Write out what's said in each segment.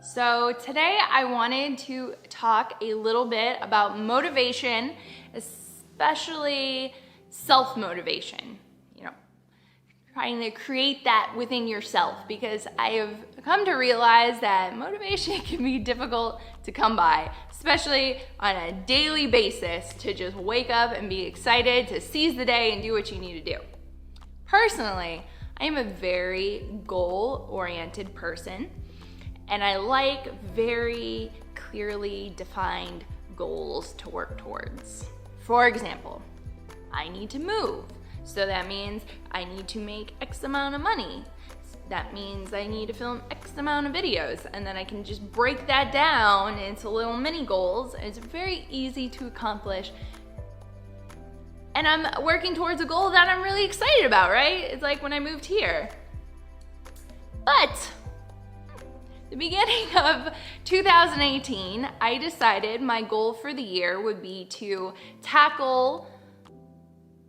So today I wanted to talk a little bit about motivation, especially self-motivation, trying to create that within yourself, because I have come to realize that motivation can be difficult to come by, especially on a daily basis, to just wake up and be excited to seize the day and do what you need to do. Personally, I am a very goal-oriented person, and I like very clearly defined goals to work towards. For example, I need to move. So that means I need to make X amount of money. That means I need to film X amount of videos, and then I can just break that down into little mini goals, and it's very easy to accomplish. And I'm working towards a goal that I'm really excited about, right? It's like when I moved here. But the beginning of 2018, I decided my goal for the year would be to tackle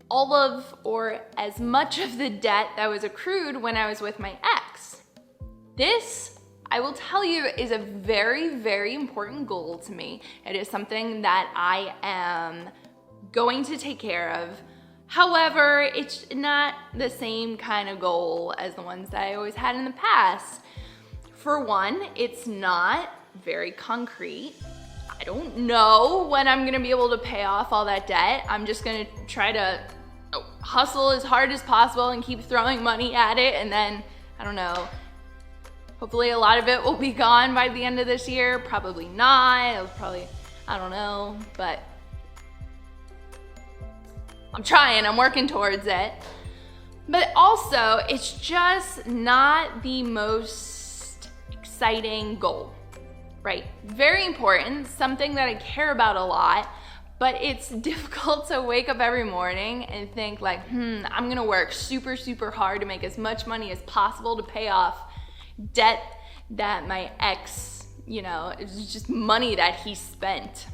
all of or as much of the debt that was accrued when I was with my ex. This, I will tell you, is a very, very important goal to me. It is something that I am going to take care of. However, it's not the same kind of goal as the ones that I always had in the past. For one, it's not very concrete. I don't know when I'm gonna be able to pay off all that debt. I'm just gonna try to hustle as hard as possible and keep throwing money at it, and then, I don't know, hopefully a lot of it will be gone by the end of this year. Probably not. I don't know, but I'm trying, I'm working towards it. But also, it's just not the most exciting goal, right? Very important, something that I care about a lot, but it's difficult to wake up every morning and think like, I'm gonna work super, super hard to make as much money as possible to pay off debt that my ex, it was just money that he spent.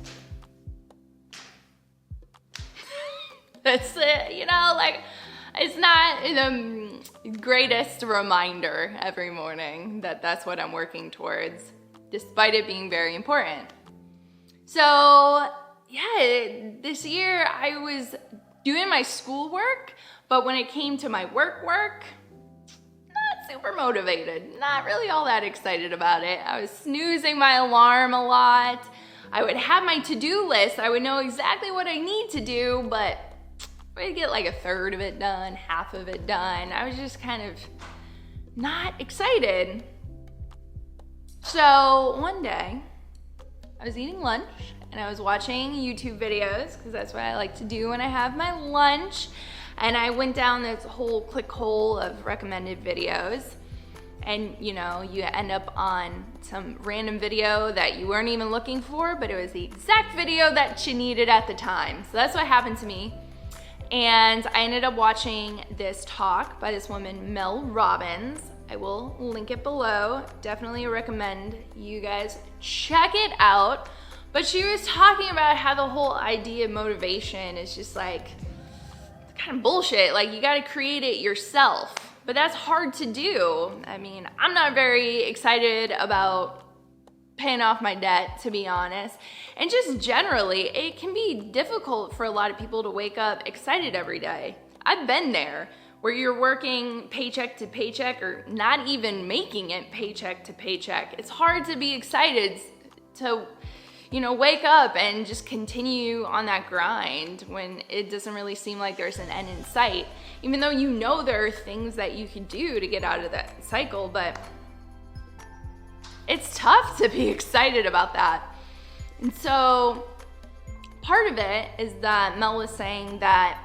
That's it, it's not the greatest reminder every morning that that's what I'm working towards, despite it being very important. So, yeah, this year I was doing my schoolwork, but when it came to my work, not super motivated, not really all that excited about it. I was snoozing my alarm a lot. I would have my to-do list. I would know exactly what I need to do, but I'd get like a third of it done, half of it done. I was just kind of not excited. So one day, I was eating lunch and I was watching YouTube videos, because that's what I like to do when I have my lunch. And I went down this whole click hole of recommended videos. And you end up on some random video that you weren't even looking for, but it was the exact video that you needed at the time. So that's what happened to me. And I ended up watching this talk by this woman, Mel Robbins. I will link it below. Definitely recommend you guys check it out. But she was talking about how the whole idea of motivation is just like kind of bullshit. Like, you gotta create it yourself. But that's hard to do. I mean, I'm not very excited about paying off my debt, to be honest. And just generally, it can be difficult for a lot of people to wake up excited every day. I've been there, where you're working paycheck to paycheck, or not even making it paycheck to paycheck. It's hard to be excited to, wake up and just continue on that grind when it doesn't really seem like there's an end in sight. Even though there are things that you can do to get out of that cycle, but it's tough to be excited about that. And so part of it is that Mel was saying that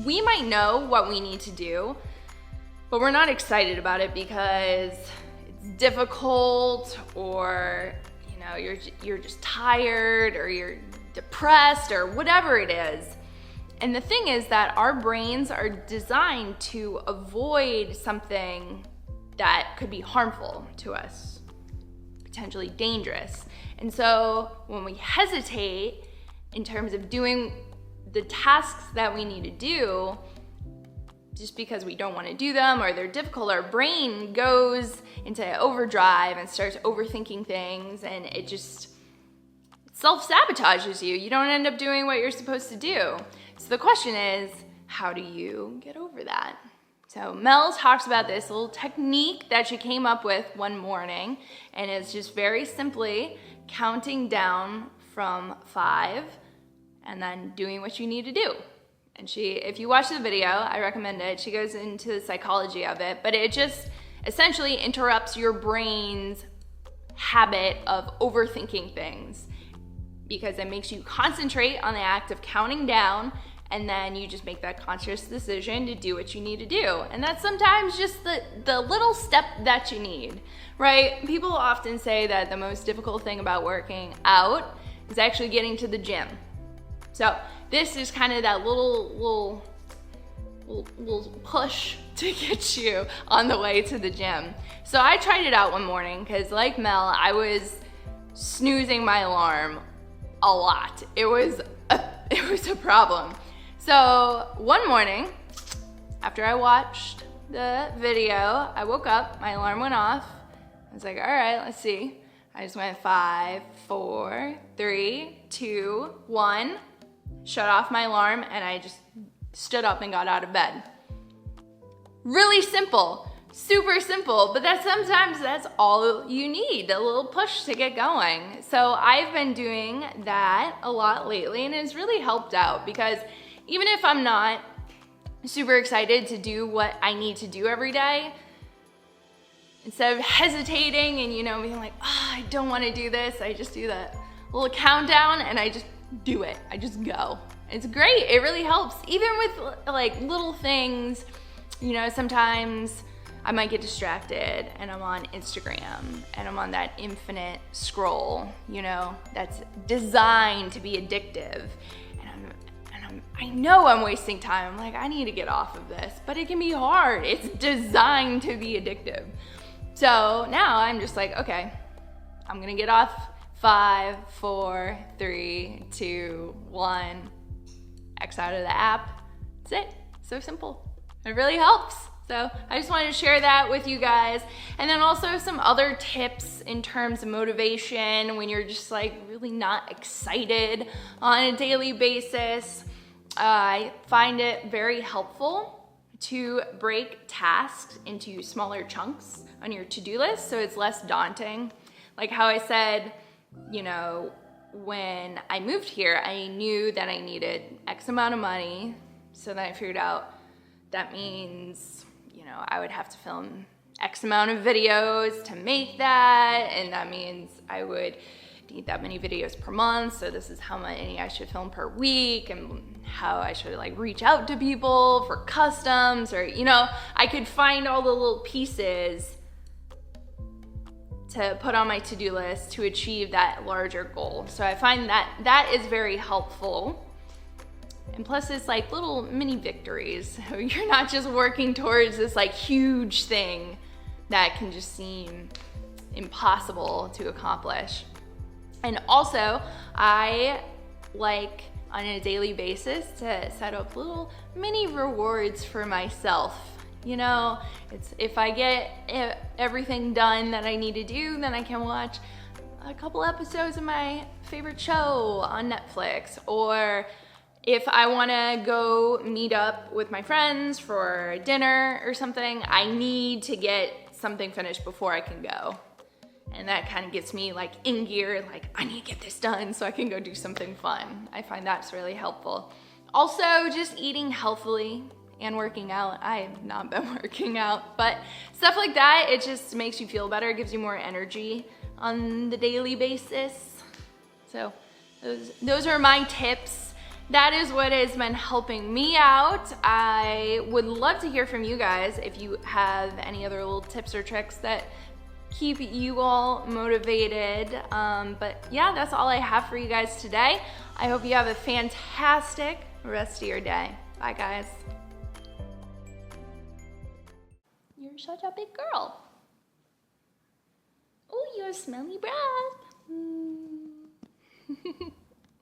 we might know what we need to do, but we're not excited about it because it's difficult, or you're just tired, or you're depressed, or whatever it is. And the thing is that our brains are designed to avoid something that could be harmful to us, potentially dangerous. And so when we hesitate in terms of doing the tasks that we need to do, just because we don't want to do them or they're difficult, our brain goes into overdrive and starts overthinking things, and it just self-sabotages you. You don't end up doing what you're supposed to do. So the question is, how do you get over that? So Mel talks about this little technique that she came up with one morning, and it's just very simply counting down from 5 and then doing what you need to do. And if you watch the video, I recommend it. She goes into the psychology of it, but it just essentially interrupts your brain's habit of overthinking things, because it makes you concentrate on the act of counting down, and then you just make that conscious decision to do what you need to do. And that's sometimes just the little step that you need, right? People often say that the most difficult thing about working out is actually getting to the gym. So this is kind of that little push to get you on the way to the gym. So I tried it out one morning because, like Mel, I was snoozing my alarm a lot. It was a problem. So one morning, after I watched the video, I woke up, my alarm went off. I was like, all right, let's see. I just went 5, 4, 3, 2, 1, shut off my alarm, and I just stood up and got out of bed. Really simple, super simple, but sometimes that's all you need, a little push to get going. So I've been doing that a lot lately, and it's really helped out, because even if I'm not super excited to do what I need to do every day, instead of hesitating and, being like, I don't want to do this, I just do that little countdown and I just do it. I just go. It's great. It really helps. Even with like little things, sometimes I might get distracted and I'm on Instagram and I'm on that infinite scroll, that's designed to be addictive. I know I'm wasting time. I'm like, I need to get off of this, but it can be hard. It's designed to be addictive. So now I'm just like, okay, I'm gonna get off 5, 4, 3, 2, 1, X out of the app. That's it. So simple. It really helps. So I just wanted to share that with you guys. And then also some other tips in terms of motivation when you're just like really not excited on a daily basis. I find it very helpful to break tasks into smaller chunks on your to-do list so it's less daunting. Like how I said, when I moved here, I knew that I needed X amount of money. So then I figured out that means, I would have to film X amount of videos to make that. And that means I would need that many videos per month. So this is how many I should film per week and how I should reach out to people for customs, or, I could find all the little pieces to put on my to-do list to achieve that larger goal. So I find that is very helpful. And plus it's like little mini victories. So you're not just working towards this huge thing that can just seem impossible to accomplish. And also I like on a daily basis to set up little mini rewards for myself. It's if I get everything done that I need to do, then I can watch a couple episodes of my favorite show on Netflix. Or if I want to go meet up with my friends for dinner or something, I need to get something finished before I can go. And that kind of gets me in gear, I need to get this done so I can go do something fun. I find that's really helpful. Also, just eating healthily and working out. I have not been working out, but stuff like that, it just makes you feel better. It gives you more energy on the daily basis. So those are my tips. That is what has been helping me out. I would love to hear from you guys if you have any other little tips or tricks that keep you all motivated. But yeah, that's all I have for you guys today. I hope you have a fantastic rest of your day. Bye, guys. You're such a big girl. Oh, you're a smelly breath.